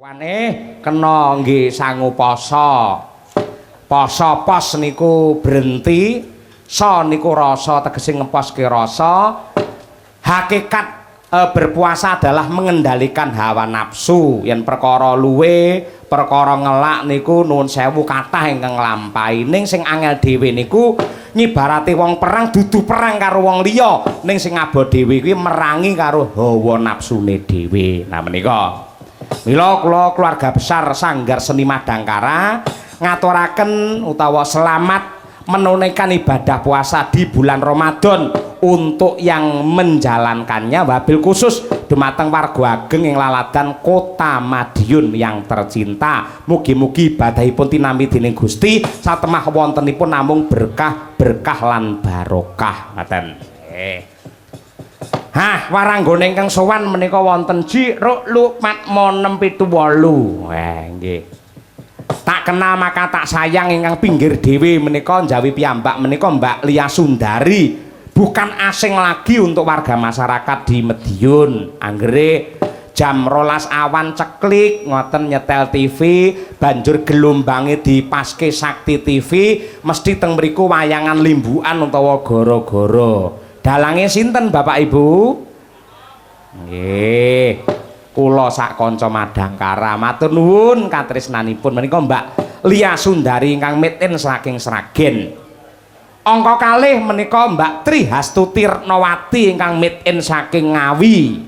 Wane kena nggih sangu poso. Poso pos niku berhenti, so niku rasa tegese ngeposke rasa. Hakikat berpuasa adalah mengendalikan hawa nafsu. Yen perkara luwe, perkara ngelak niku nuwun sewu kathah ingkang nglampahi. Ning sing angel dhewe niku nyibarati wong perang dudu perang karo wong liya, ning sing abo dhewe kuwi merangi karo hawa nafsune dhewe. Nah menika mila kula keluarga besar Sanggar Seni Madangkara ngaturaken utawa selamat menunaikan ibadah puasa di bulan Ramadan untuk yang menjalankannya, wabil khusus dumateng warga ageng ing laladan Kota Madiun yang tercinta. Mugi-mugi ibadahipun tinampi dening Gusti satemah wontenipun namung berkah lan barokah. Ngaten. Waranggone ingkang sowan menika wonten Jruk Lukmat 678. Nggih. Tak kenal maka tak sayang ingkang pinggir dhewe menika njawi piyambak menika Mbak Lia Sundari. Bukan asing lagi untuk warga masyarakat di Madiun. Anggere jam 12 awan ceklik ngoten nyetel TV, banjur gelombange dipaske Sakti TV, mesti teng mriku wayangan limbukan utawa goro-goro. Dalange sinten Bapak Ibu? Nggih, kula sak kanca Madangkara matur nuwun katresnanipun menika Mbak Lia Sundari ingkang miten saking Sragen. Angka kalih menika Mbak Tri Hastuti Retnawati ingkang miten saking Ngawi.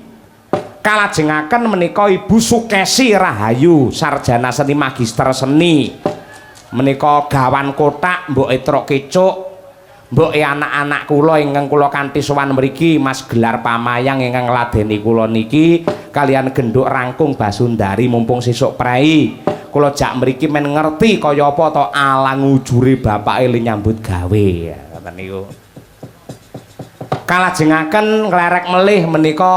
Kalajengaken menika Ibu Sukesi Rahayu sarjana seni magister seni. Menika gawan kotak mboke truk kecuk. Mboke anak-anak kula ingkang kula kanthi sowan mriki Mas Gelar Pamayang ingkang ngladeni kula niki kalian genduk rangkung Basundari mumpung sesuk prei. Kula jak mriki men ngerti kaya apa to alang ujure bapake le nyambut gawe. Ngoten niku. Kalajengaken nglerek melih menika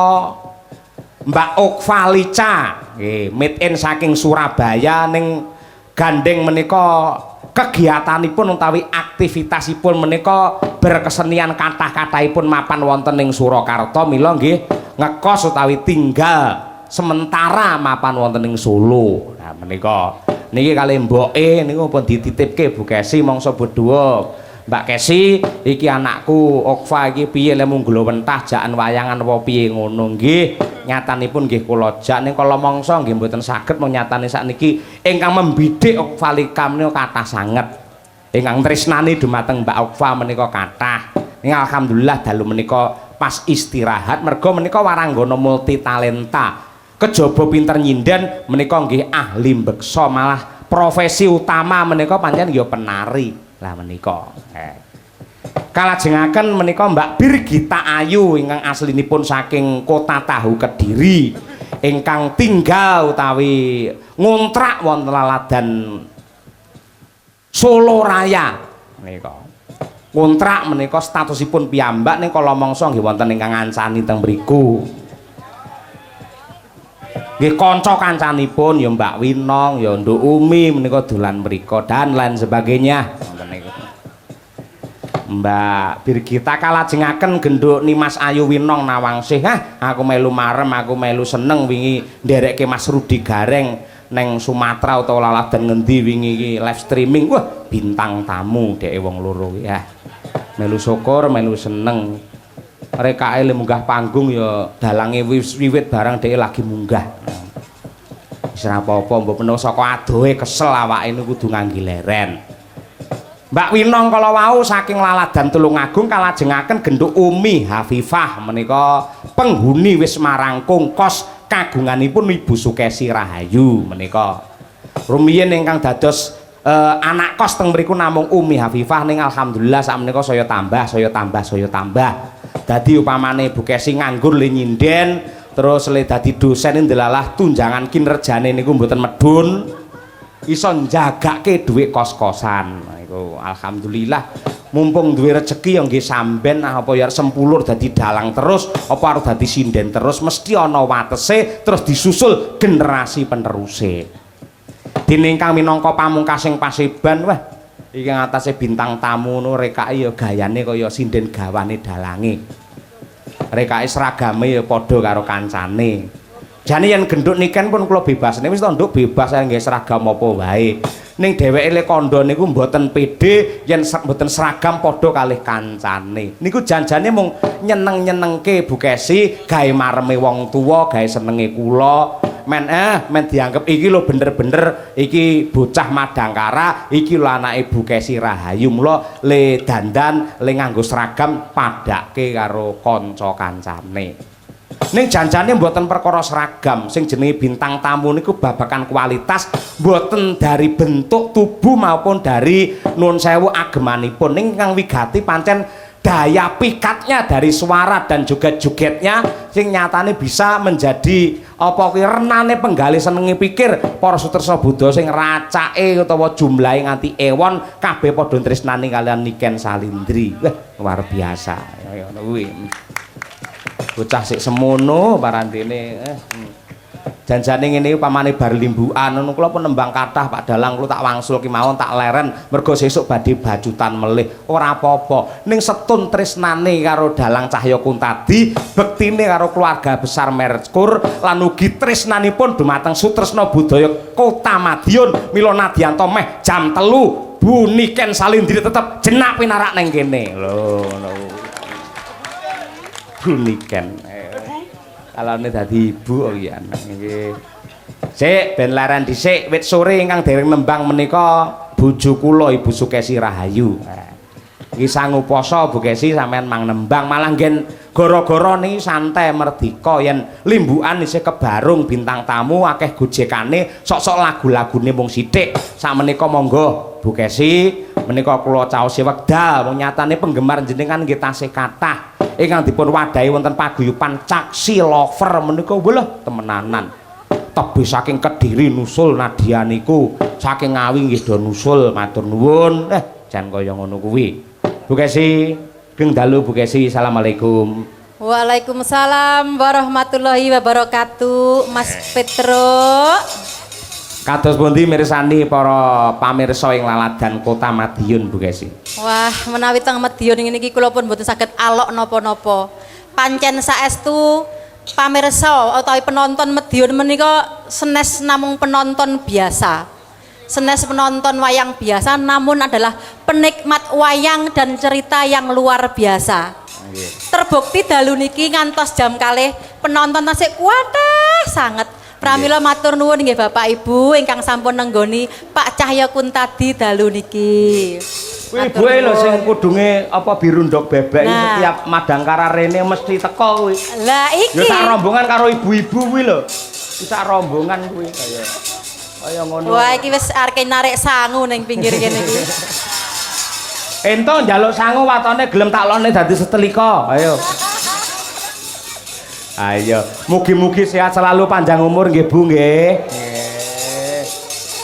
Mbak Okvalica nggih made-in saking Surabaya ning gandeng menika kegiatanipun utawi aktivitasipun menika berkesenian kathah-kathahipun mapan wonten ing Surakarta mila nggih ngekos utawi tinggal sementara mapan wonten ing Solo. Nah menika niki kalih mboke niku pun dititipke Bu Kesi mangsa berdua. Mbak Kesi iki anakku Okva iki piye le munggul wentah jakan wayangan apa piye ngono nggih nyatanipun nggih kula jak ning kala mangsa nggih mboten saged mung nyatane sakniki ingkang membidik Okva Lika menika kathah sanget ingkang tresnani dumateng Mbak Okva menika kathah ning alhamdulillah dalu menika pas istirahat merga menika waranggana multi talenta kejaba pinter nyinden menika nggih ahli mbeksa malah profesi utama menika pancen ya penari. Lah menika kalajengaken menika Mbak Birgita Ayu ingkang aslinipun saking Kota Tahu Kediri ingkang tinggal utawi ngontrak wonten laladan Solo Raya menika ngontrak menika statusipun piyambak ning kala mangsa nggih wonten ingkang ngancani teng mriku nggih kanca kancanipun ya Mbak Winong ya Nduk Umi menika dolan mriku dan lain sebagainya. Mbak Birgita kalajengaken genduk Nimas Ayu Winong Nawangsih aku melu marem aku melu seneng wingi nderekke Mas Rudi Gareng neng Sumatera utawa laladan ngendi wingi iki live streaming wah bintang tamu dheke wong loro ya melu syukur melu seneng rekake le munggah panggung ya dalange wiwit barang dheke lagi munggah wis ora apa-apa mbok menawa saka adohe kesel awake niku kudu ngangge leren. Mbak Winong kala wau saking laladan Tulungagung kalajengaken genduk Umi Hafifah menika penghuni wis marangkung kos kagunganipun Ibu Sukesi Rahayu menika. Rumiyin ingkang dados anak kos teng mriku namung Umi Hafifah ning alhamdulillah sakmenika saya tambah. Dadi upamane Bu Kesi nganggur le nyinden terus le dadi dosen ndelalah tunjangan kinerjane niku mboten medhun. Iso njagake dhuwit kos-kosan niku alhamdulillah mumpung duwe rezeki ya nggih samben apa ya sempulur dadi dalang terus apa arep dadi sinden terus mesti ana watese terus disusul generasi peneruse dene ingkang minangka pamungkasing Paseban wah iki ngatasé bintang tamu no rekake ya gayane kaya sinden gawane dalange rekake seragame ya padha karo kancane Jane yen genduk niken pun kula bebas. Nek wis to nduk bebas ae nggih seragam apa wae. Ning dheweke le kandha niku mboten pede yen mboten seragam padha kalih kancane. Niku janjane mung nyeneng-nyenengke Bu Kesi, gawe mareme wong tuwa, gawe senenge kula. Men dianggep iki lho bener-bener iki bocah Madangkara, iki lho anake Bu Kesi Rahayu. Mula le dandan, le nganggo seragam padake karo kanca kancane. Ning janjane mboten perkara seragam, sing jenenge bintang tamu niku babakan kualitas, mboten dari bentuk tubuh maupun dari nuwun sewu agemanipun. Ning kang wigati pancen daya pikatnya dari suara dan juga jogetnya sing nyatane bisa menjadi apa kuwi renane penggali senenge pikir para sutresna Buddha sing racake utawa jumlahe nganti ewon kabeh padha tresnani kalian Niken Salindri. Wah, luar biasa. Ya ngono kuwi. Bocah sik semono parandene janjane ngene pamane bar limbukan ngono kula pun nembang kathah Pak Dalang kula tak wangsul ki mawon tak leren mergo sesuk badhe bajutan melih ora apa-apa ning setun tresnane karo Dalang Cahya Kuntadi bektine karo keluarga besar Merkur lan ugi tresnanipun dumateng sutresna budaya Kota Madiun mila nadyanto meh jam 3 Bu Niken Salindri tetep jenak pinarak ning kene lho ngono Niken kalane dadi ibu iki anak nggih sik ben leren dhisik wit sore ingkang dereng nembang menika bojo kula Ibu Sukesi Rahayu iki sangu poso Bu Kesi sampean mang nembang malah nggen gara-gara niki santai merdika yen limbukan isih kebarung bintang tamu akeh gojekane sok-sok lagu-lagune mung sithik sakmenika monggo Bu Kesi menika kula caosi wekdal wong nyatane penggemar jenengan nggih tasih kathah ingkang dipun wadahi wonten paguyuban Caksi Lover menika wah temenanan tebih saking Kediri nusul Nadia niku saking Ngawi nggih do nusul matur nuwun jan kaya ngono kuwi Bu Kesi geng dalu Bu Kesi assalamualaikum. Waalaikumsalam warahmatullahi wabarakatuh Mas Petro. Kados pundi mirsani para pamirsa ing laladan Kota Madiun Bu Kesi. Wah, menawi teng Madiun ngene iki kula pun mboten saged alok napa-napa. Pancen saestu pamirsa utawi penonton Madiun menika senes namung penonton biasa. Senes penonton wayang biasa namun adalah penikmat wayang dan cerita yang luar biasa. Terbukti dalu niki ngantos jam kalih penonton tasih kuatah sanget. Pramila matur nuwun nggih Bapak Ibu ingkang sampun nenggoni Pak Cahya Kuntadi dalu niki. Kuwi ibuke lho sing kudunge apa biru ndok bebek setiap Madangkara rene mesti teko kuwi. Lah iki. Ya sak rombongan karo ibu-ibu kuwi lho. Sak rombongan kuwi kaya ngono. Wah iki wis arep narik sangu ning pinggir kene iki. Ento njaluk sangu watone gelem tak lone dadi setelika. Ayo. Ayo, mugi-mugi sehat selalu panjang umur nggih Bu nggih. Nggih.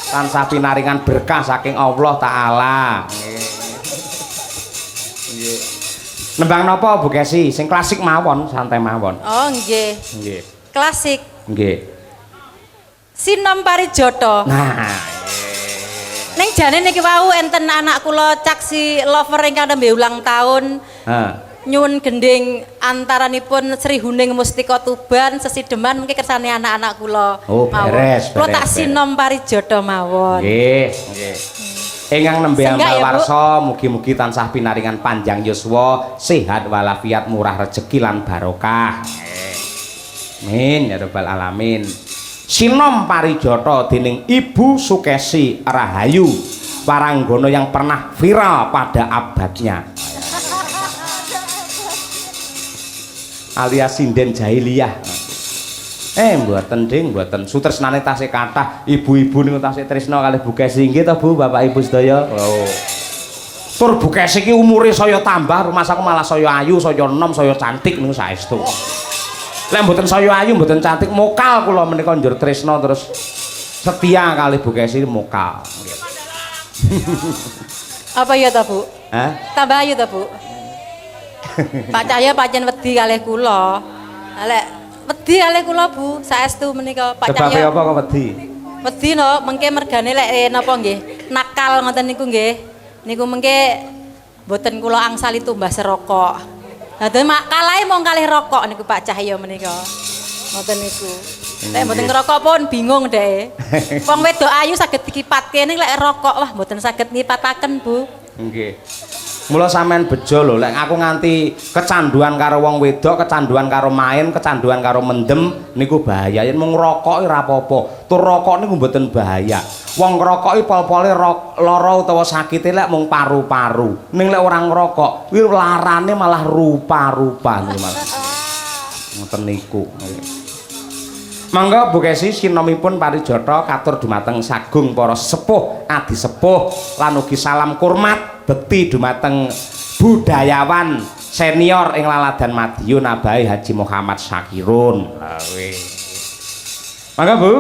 Tansah pinaringan berkah saking Allah taala. Nggih. Nembang napa Bu Kesi? Sing klasik mawon, santai mawon. Oh nggih. Nggih. Klasik. Nggih. Sinom Parijoto. Nah. Ning jane niki wau enten anak kula Caksi Lover ingkang nembe ulang tahun. Nyuwun gending antaranipun Sri Huning Mustika Tuban Sesideman mungkin kersane anak-anak kula. Oh, beres. Kula tak sinom Parijoto mawon. Nggih, nggih. Ingkang nembe amal warsa mugi-mugi tansah pinaringan panjang yuswa, sehat walafiat, murah rejeki lan barokah. Amin ya rabbal alamin. Sinom Parijoto dening Ibu Sukesi Rahayu, waranggana yang pernah viral pada abadnya. Alias sinden jahiliyah. Mboten ding, mboten sutresnane tasih kathah, ibu-ibu niku tasih tresna kalih Bu Kesi nggih to Bu, Bapak Ibu sedaya. Oh. Tur Bu Kesi iki umure saya tambah, rumah saku malah saya ayu, saya enom, saya cantik niku saestu. Lek mboten saya ayu, mboten cantik, mokal kula menika njur tresna terus setia kalih Bu Kesi mokal. Apa ya to, Bu? Hah? Tambah ayu to, Bu? Pak Cahya pancen wedi kalih kula. Lek wedi kalih kula Bu, saestu menika Pak Cahya. Sebab apa kok wedi? Wedi no, mengke mergane lek napa nggih? Nakal ngoten niku nggih. Niku mengke mboten kula angsali tumbas rokok. Lah kalahe mong kalih rokok niku Pak Cahya menika. Ngoten niku. Nek mboten ngerokok pun bingung deh. Wong wedok ayu saged dikipatke ning lek rokok wah mboten saged ngipataken, Bu. Nggih. Mula sampean bejo lho, lek aku nganti kecanduan karo wong wedok, kecanduan karo main, kecanduan karo mendem niku bahaya. Yen mung ngrokok ora apa-apa. Tur rokok niku mboten bahaya. Wong ngrokoki pol-pole lara utawa sakite lek mung paru-paru. Ning lek ora ngrokok, kuwi larane malah rupa-rupa niku malah. Ngoten niku. Mangga Bu Kesi sinomipun parijata katur dumateng sagung para sepuh, adi sepuh lan ugi salam kurmat bekti dumateng budayawan senior ing Laladan Madiun Abahe Haji Muhammad Syakirun. Mangga Bu.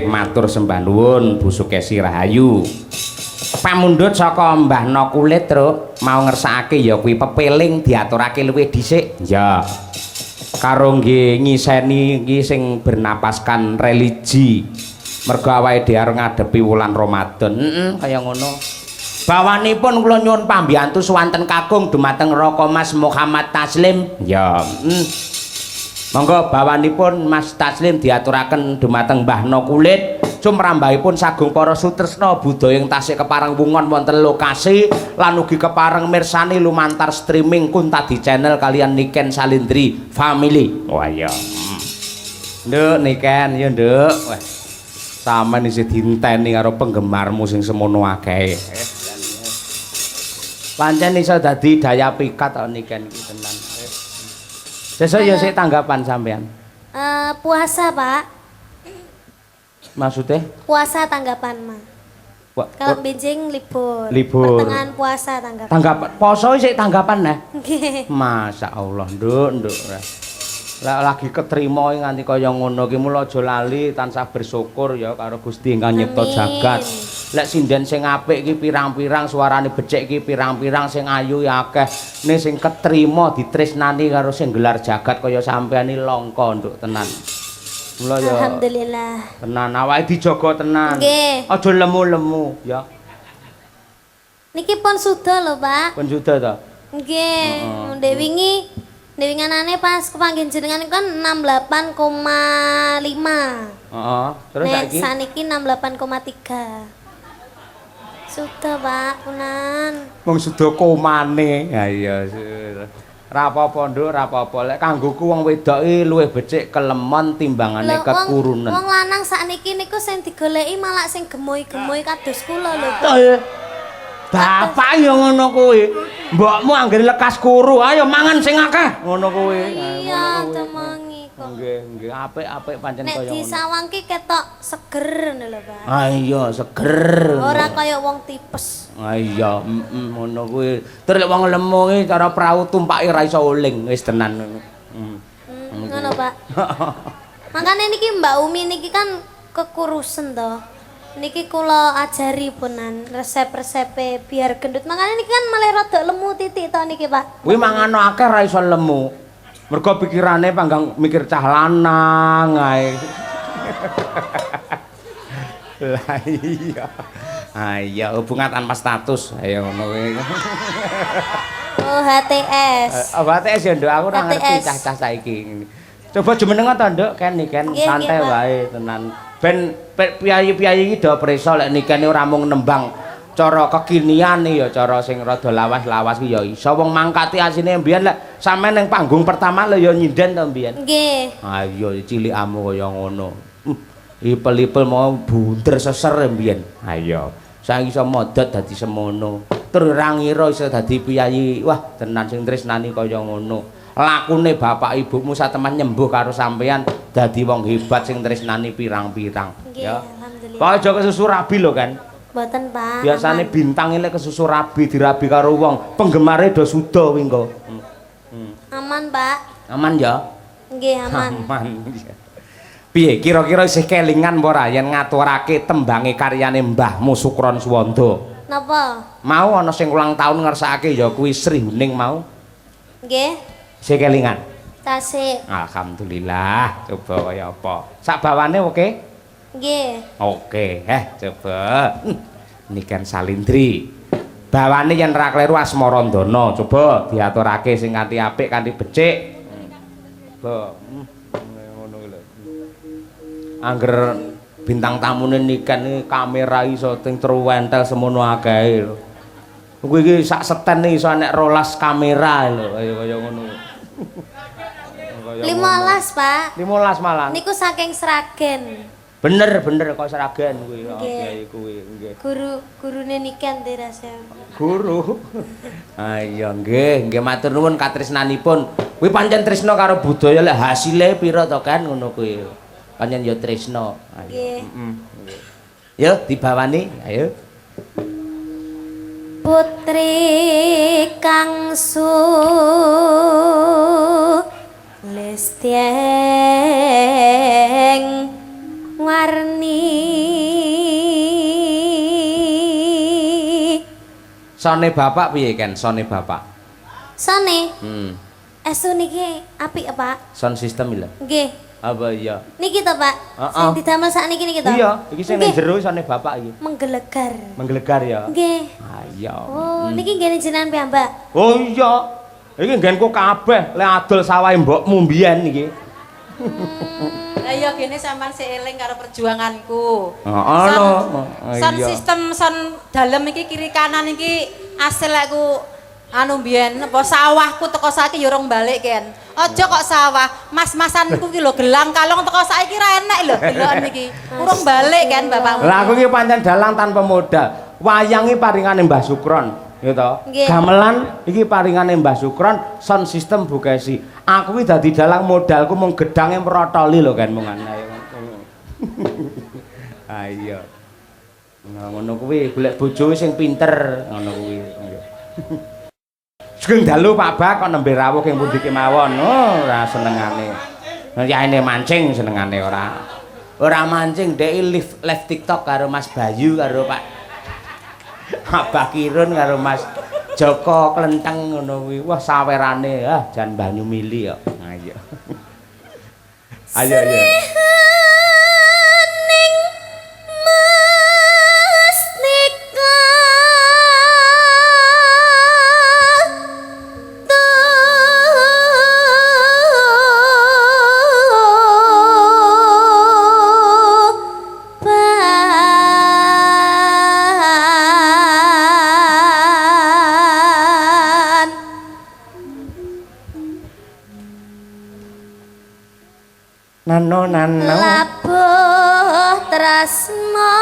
Matur sembah nuwun Bu Sukesi Rahayu. pamundhut saka Mbahna Kulit Truk mau ngersakake ya kuwi pepeling diaturake luwih dhisik ya karo nggih ngiseni iki sing bernapaskan religi mergo awake dhewe arep ngadepi wulan Ramadan kaya ngono bawanipun kula nyuwun pambiyantu swanten kakung dumateng Raka Mas Muhammad Taslim ya monggo bawanipun Mas Taslim diaturaken dumateng Mbahna Kulit sumrambahipun sagung para sutresna budaya ing tasih kepareng wungon wonten lokasi lan ugi kepareng mirsani lumantar streaming Kuntadi Channel kalian Niken Salindri Family. Wah ya. Nduk Niken ya nduk. Wah. Sampeyan isih dinteni karo penggemarmu sing semono akeh. Pancen iso dadi daya pikat to Niken iki tenan. Sesuk ya sik tanggapan sampean. Puasa, Pak. Maksudnya? Puasa tanggapan, Ma. Kalau benjing libur. Libur. Pertengahan puasa tanggapan. Tanggapan poso sik tanggapan nah. Nggih. Masya Allah, nduk. Lagi ketrima nganti kaya ngono ki mula aja lali tansah bersyukur ya karo Gusti ingkang nyipta jagat. Lek sinden sing apik ki pirang-pirang suarane becik ki pirang-pirang sing ayu ya akeh. Nih sing ketrima ditresnani karo sing gelar jagat kaya sampeyan iki langka nduk tenan. Mula ya Alhamdulillah. tenan awake dijaga tenan. Nggih. Aja lemu-lemu ya. Niki pun sudah lho, Pak. Pun sudah to. Nggih. Ndek wingi anane pas kepanggih jenengan kan 68,5. Heeh. Terus Nek saiki saniki 68,3. Sudah, Pak, punan. wong sudah komane. Ha iya. Ra apa-apa nduk, ra apa-apa. Lek kanggoku wong wedok iki luwih becik kelemon timbangane Lho, kekurunan. Wong lanang sakniki niku sing digoleki malah sing gemoy-gemoy kados kula lho. Bapak ya ngono kuwi. Mbokmu anggere lekas kuru, ayo mangan sing akeh. Ngono kuwi. Iya, temangi kok. Nggih, apik-apik pancen Nek kaya ngono. disawangke ketok seger ngono lho, Pak. Ah iya, seger. Ora kaya wong tipes. Ah iya, ngono kuwi. Terus lek wong lemu iki cara prau tumpake ra iso uling, wis tenan ngono. Ngono, Pak. Makane niki Mbak Umi niki kan kekurusen to. Niki kula ajari punan resep-resepe biar gendut. Makane niki kan malah rada lemu titik to niki, Pak. Kuwi mangan akeh ra iso lemu. Mergo pikirane panggang mikir cah lanang ae. Lah iya. Ah iya hubungan tanpa status. Ayo ngono kuwi. Oh, HTS. HTS ya, Nduk. Aku ora ngerti HTS. cah-cah saiki. Coba jumenengan to, Nduk, Ken Nggih, santai nggih, Pak. wae tenan. Ben piyayi-piyayi iki do preso lek nikene ora mung nembang cara kekinian ya cara sing rada lawas-lawas ki ya iso wong mangkati asine mbiyen lek sampean ning panggung pertama lho ya nyinden to mbiyen. Nggih. Ah iya cilikamu kaya ngono. Ipel-ipel mau bunder seser mbiyen. Ah iya. Saiki iso modot dadi semono. Tur ora ngira iso dadi piyayi. Wah, tenan sing tresnani kaya ngono. Lakune bapak ibumu satemen nyembuh karo sampean dadi wong hebat sing tresnani pirang-pirang. Nggih, Ya. alhamdulillah. Kok aja kesusu rabi lho kan. Mboten, Pak. Biasane aman. bintang lek kesusu rabi dirabi karo wong, penggemare do suda kuwi engko. Aman, Pak. Aman ya? Nggih, aman. Aman. Piye kira-kira isih kelingan apa ora yen ngaturake tembange karyane Mbahmu Sukron Suwanda? Napa? Mau ana sing ulang tahun ngersakake ya kuwi Sri Huning mau. Nggih. Isih kelingan. Tasik. Alhamdulillah. Coba kaya apa? Sak bawane oke? Nggih. Oke. Coba. Niken Salindri. Bawane yen ra kleru Asmarandana. Coba diaturake sing kanthi apik, kanthi becik. Coba. Ngono lho. Angger bintang tamune Niken iki kamera iso ting truwentel semono akeh lho. Kuwi iki sak seten iso nek 12 kamera lho kaya ngono. 15, Pak. 15 malah. Niku saking Sragen. Bener kok seragen kuwi. Nggih. Kiai kuwi nggih. Gurune Niken Tirasya. Guru. Ah iya nggih matur nuwun katresnanipun. Kuwi pancen tresna karo budaya lek hasile pira to kan ngono kuwi. Pancen ya tresna. Nggih. Nggih. Yo dibawani, ayo. Putri kangsu lesteng warni Sone bapak piye Ken? Sone bapak. Sone. Hmm. Niki apik ya, Pak? Sound system lho. Nggih. Apa iya? Niki to, Pak. Sing didamel sakniki niki to? Iya, iki sing nang jero sone bapak iki. Menggelegar. Menggelegar ya. Nggih. Ah iya. Oh, niki nggene jenengan piyambak. Oh iya. Iki nggenku kabeh lek adol sawahe mbokmu mbiyen iki. Lah iya gene sampean sik eling karo perjuanganku. Heeh lho. Son sistem son dalem iki kiri kanan iki asil aku anu mbiyen apa sawahku teko saiki ya urung balik Ken. Aja kok sawah, mas-masanku ki lho gelang kalung teko saiki ra enek lho deloken iki. Urung balik Ken bapakmu. Lah aku iki pancen dalang tanpa modal. Wayang iki paringane Mbah Sukron, ya to. Gamelan iki paringane Mbah Sukron, sound system Bukesi. Aku iki dadi dalang modalku mung gedange mrotoli lho kan mung ae. Ah iya. Nah, ngono kuwi golek bojo sing pinter, ngono kuwi. Sugeng dalu Pak Bak kok nembe rawuh ing pundi kemawon. Oh, ora senengane. Yaene mancing senengane ora. Ora mancing dhek live TikTok karo Mas Bayu karo Pak Abah Kirun karo Mas Joko Klenteng ngono kuwi. Wah sawerane jan banyu mili kok. Ayo. Ayo ayo. Nano labuh tresna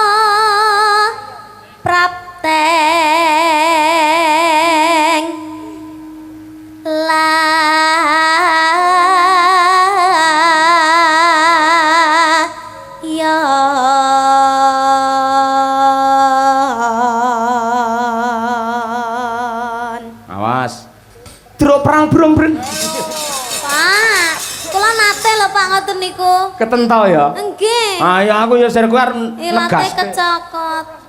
prapteng layan. Awas. Truk perang brong-brong. Ngoten niku. Ketento ya? Nggih. Ah ya aku ya ser kuwi arep Ilate negas. kecokot.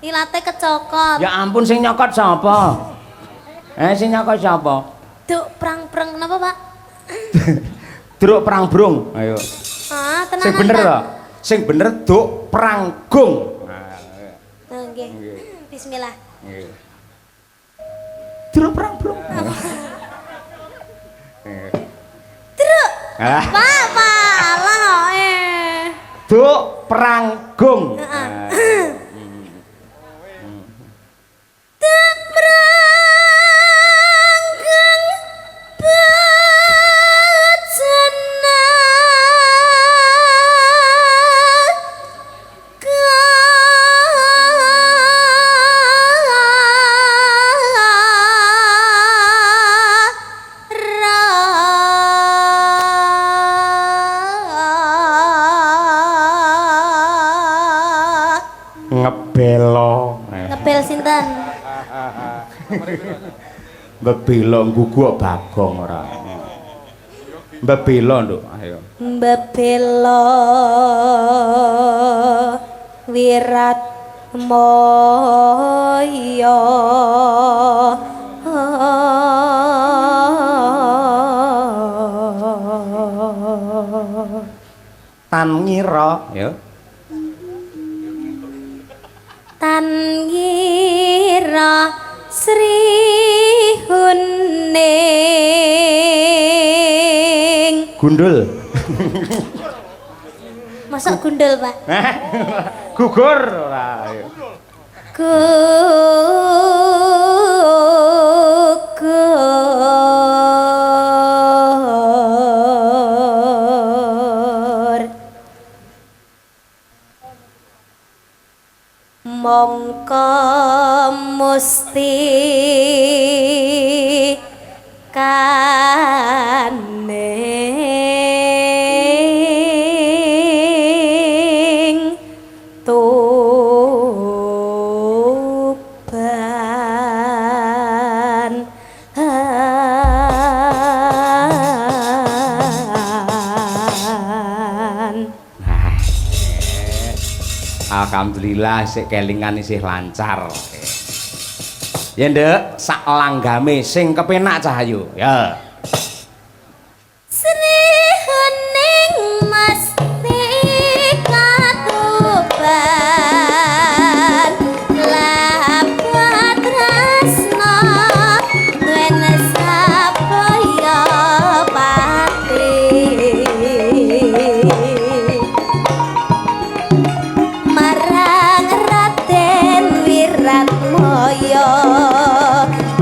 Ilate kecokot. Ya ampun sing nyokot sapa? Sing nyokot sapa? Duk prang-prang napa, Pak? Druk perang brong. Ayo. Ah, tenan. Sing bener to? Sing bener duk pranggung. Nggih. Bismillah. Nggih. Druk perang brong. Pak, Allah Duk pranggung. Duk pranggung bajana Ngebel sinten? Mbebelo guguk Bagong ora. Mbebelo nduk, ayo. Mbebelo Wirat Moyo Tan ngira, ya. Tan ngira Sri Huning Gundul. Masuk gundul, Pak? Gugur ora. Gugur mongko musti kaning tuban Alhamdulillah sik kelingan isih lancar. Ya nduk, sak langgame sing kepenak Cahayu. Ya. Srihening mesti katuban lapat tresna duwene sapaya pati marang Raden Wiratmaya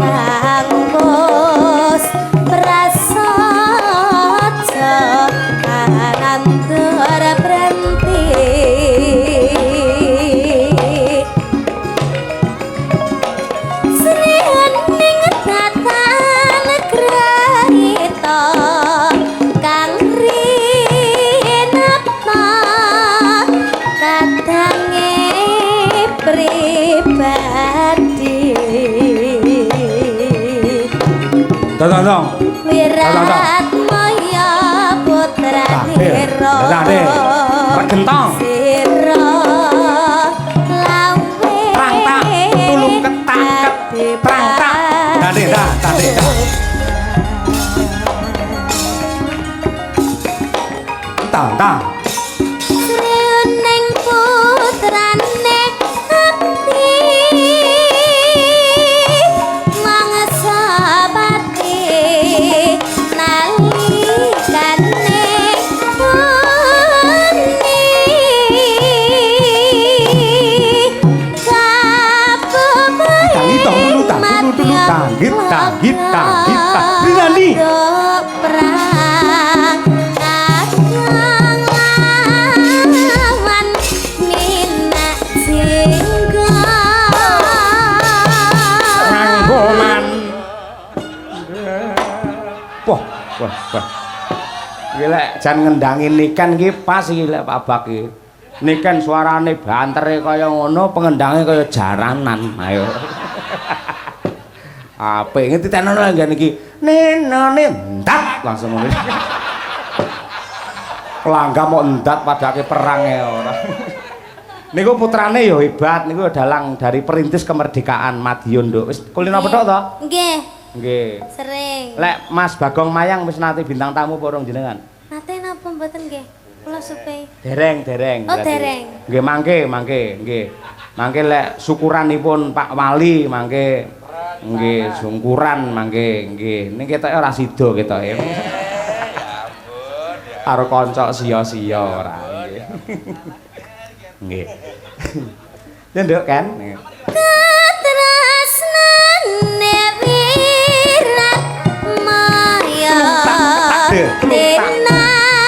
kang bos prasaja anandur berhenti Sri Hening tatan grahita kang rinapta kadange pribadi Tong. Wiratmaya putra Nira Regentong. Sira lawe Prang tak tulung ketak prang tak. Tadi dah. Tang. Sri Hening putrane abdi mangsa pati nalikane Gita. Rinani. Perang agang lawan minak singgah Ranggoman. Wah. Gila, jan ngendangin niken ki pas iki lek Pak Bak iki. Niken suarane bantere kaya ngono, pengendange kaya jaranan. Ayo. Apik ngerti tenan ngene iki. Nenone ndat langsung ngono. Pelangga mau ndat padake perange ora. Niku putrane ya hebat, niku dalang dari perintis kemerdekaan Madiun, Nduk. Wis kulino petok to? Nggih. Nggih. Sering. Lek Mas Bagong Mayang wis nate bintang tamu apa urung jenengan? Nate napa mboten nggih? Kula supe. Dereng. Oh, berarti. dereng. Nggih mangke, nggih. Mangke lek syukuranipun Pak Wali mangke nggih syukuran mangke nggih. Ning ketoke ora sida ketoke. Ya ampun. Karo kanca sia-sia ora nggih. Nggih. Ya nduk kan. Katresnane Wiratmaya dinampi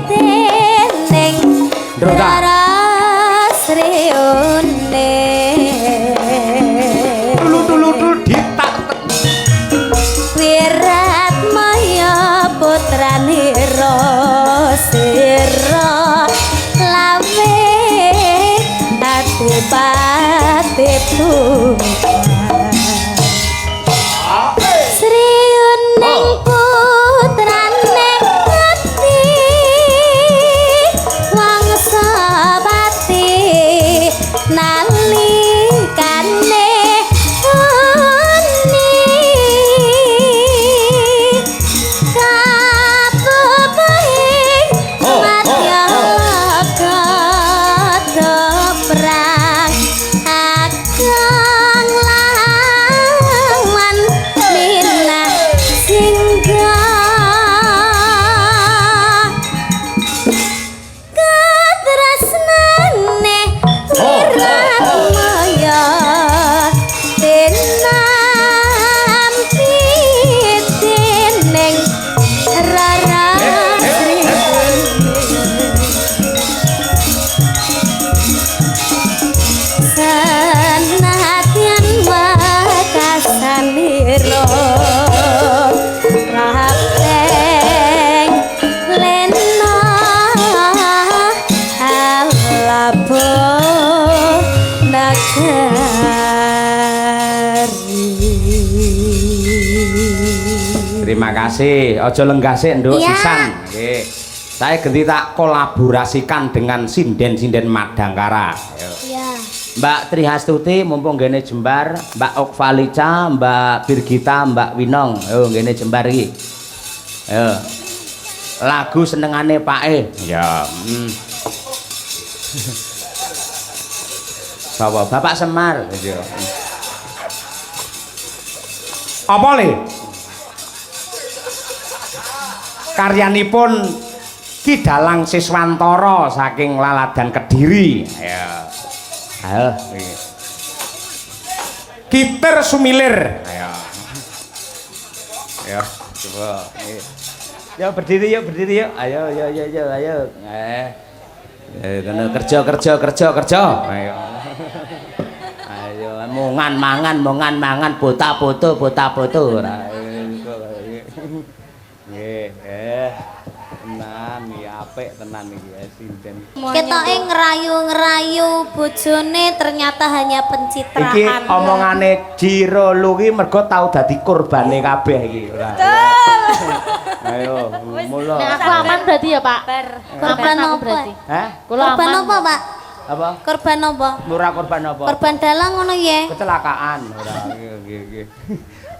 dening Rara Sri Hening Tulu ditak Wiratmaya putrane Sira lawe ati Sri Hening putrane ati wangsa pati nalikane Terima kasih. Ojo lenggah sik nduk Iya. sisan. Nggih. Saya ganti tak kolaborasikan dengan sinden-sinden Madangkara. Ayo. Ya. Mbak Trihastuti mumpung ngene jembar, Mbak Okvalica, Mbak Birgita, Mbak Winong. Yo ngene jembar iki. Ayo. Lagu senengane Pak E. Ya. Sapa? Bapak Semar. Yo. Apa le? Karyanipun Ki Dalang Siswantara saking Laladan Kediri. Ayo. Ayo. Kitir Sumilir. Ayo. Ayo, coba. Ya berdiri yuk, berdiri yuk. Ayo, ayo. Kerja. Ayo. Ayo, mongan mangan, bota-boto. Nggih, tenan iki apik tenan iki sinden. Ketoke ngerayu-ngerayu bojone ternyata hanya pencitraan. Iki omongane Jiro Luwi mergo tau dadi korbane kabeh iki. Ayo, mulo. Nek aku aman berarti ya, Pak. Korban Aman aku apa? berarti. Hah? Kula Korban aman. apa, Pak? Apa? Korban apa? Murah korban apa? Korban dalang ngono ya. Kecelakaan ora nggih.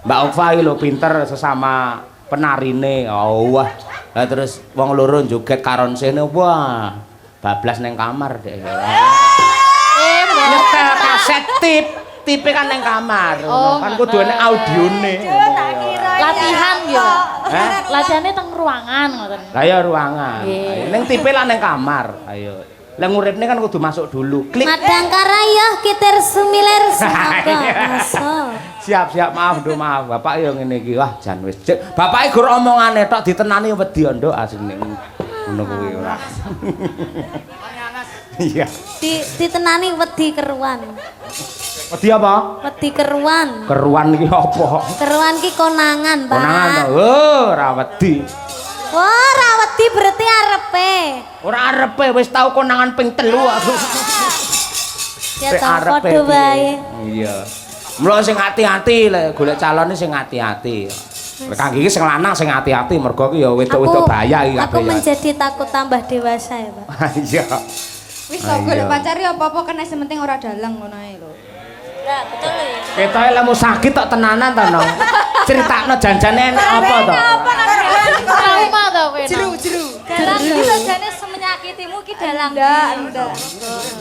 Mbak Ova iki lho pinter sesama penarine. Oh wah. Lah terus wong loro joget karon sene wah. Bablas neng kamar dek. Nyetel kaset tipe kan neng kamar. Kan kudu enek audione. Latihan yo. Hah? Latihane teng ruangan ngoten. Lah ya ruangan. Nggih. Ning tipe lah neng kamar. Ayo. Lah nguripne kan kudu masuk dulu. Klik. Madang karayah Kitir Sumilir semoga masuk. Siap maaf Bapak yo ngene iki wah jan wis bapake gur omongane tok ditenani wedi nduk asline ngono kuwi ora iya Ditenani wedi keruan. wedi apa Wedi keruan. keruan iki apa Keruan ki konangan, Pak. konangan to oh ora wedi Wah, ora wedi berarti arepe. ora arepe wis tau konangan ping 3 aku Ya ta padha wae. iya mula sing hati-hati lek golek calone sing hati-hati. Kangge iki sing lanang sing hati-hati mergo iki ya wedok-wedok bahaya iki kabeh. Aku menjadi takut tambah dewasa ya, Pak. Iya. Wis kok golek pacar ya apa-apa kena sementing ora dalang ngono ae lho. Lah, betul ya. Ketoke lemu sakit tok tenanan to, Nong. Critakno janjane enak apa to? Trauma to kowe. Jeru. Dalang bisa jane semenyakitimu ki dalang. Ndak.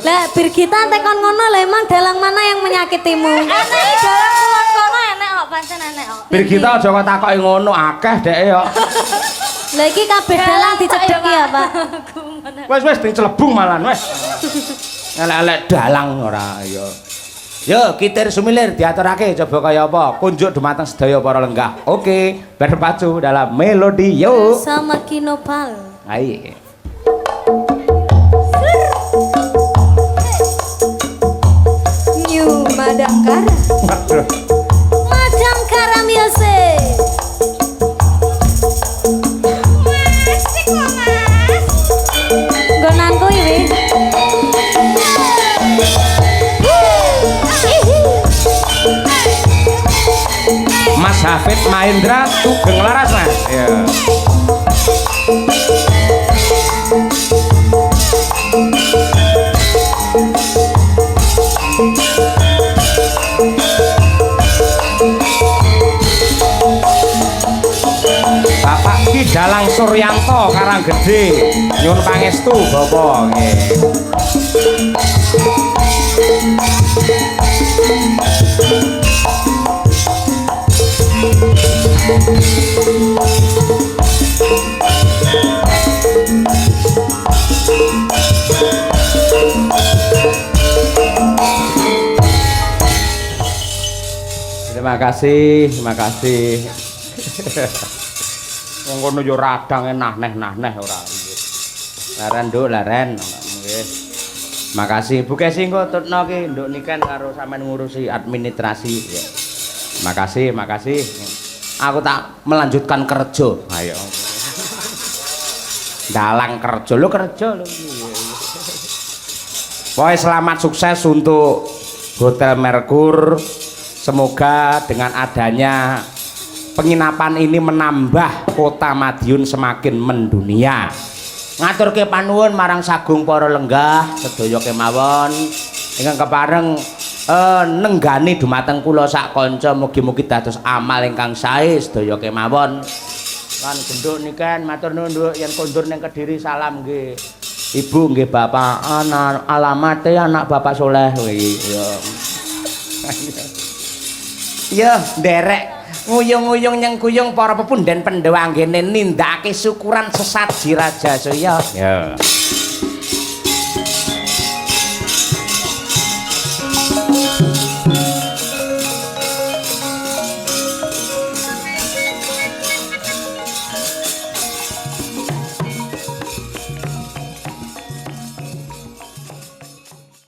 Lah, Birgita tekon ngono lah emang dalang mana yang menyakitimu? Enek dalang kulon kono enek kok, pancen enek kok. Birgita aja kok takoki ngono akeh deke yo. Lah iki kabeh dalang dicedhek ya, Pak. Wis dicelebung malan wis. Elek-elek dalang ora yo. Yo, Kitir Sumilir diaturake coba kaya apa? Kunjuk dumateng sedaya para lenggah. Oke, berpacu dalam melodi yo. Sama Kinopal. Ayo. New Madangkara. Waduh. Madangkara music. Asik kok, Mas. Gonanku iki. Mas Hafid Mahendra Sugeng Laras Mas. Ya. Bapak Ki Dalang Suryanto Karanggede nyuwun pangestu Bapak nggih. Terima kasih. Wong kono yo radang nah-neh ora. Laren nduk, laren. Nggih. Makasih Bu Kesi engko tutno ki nduk niken karo sampean ngurusi administrasi. Makasih. Aku tak melanjutkan kerja. Ayo. Dalang kerja lho. Pokoknya selamat sukses untuk Hotel Merkur. Semoga dengan adanya penginapan ini menambah kota Madiun semakin mendunia. Ngaturke panuwun marang sagung para lenggah sedaya kemawon ingkang kepareng nenggani dumateng kula sak kanca mugi-mugi dados amal ingkang sae sedaya kemawon. Lan genduk niken matur nuwun Nduk yen kondur ning Kediri salam nggih. Ibu nggih bapak alamate anak Bapak Soleh ya. Ya nderek nguyung-nguyung nyengkuyung para pepunden Pandhawa anggene nindakake syukuran sesaji Raja Surya. Ya.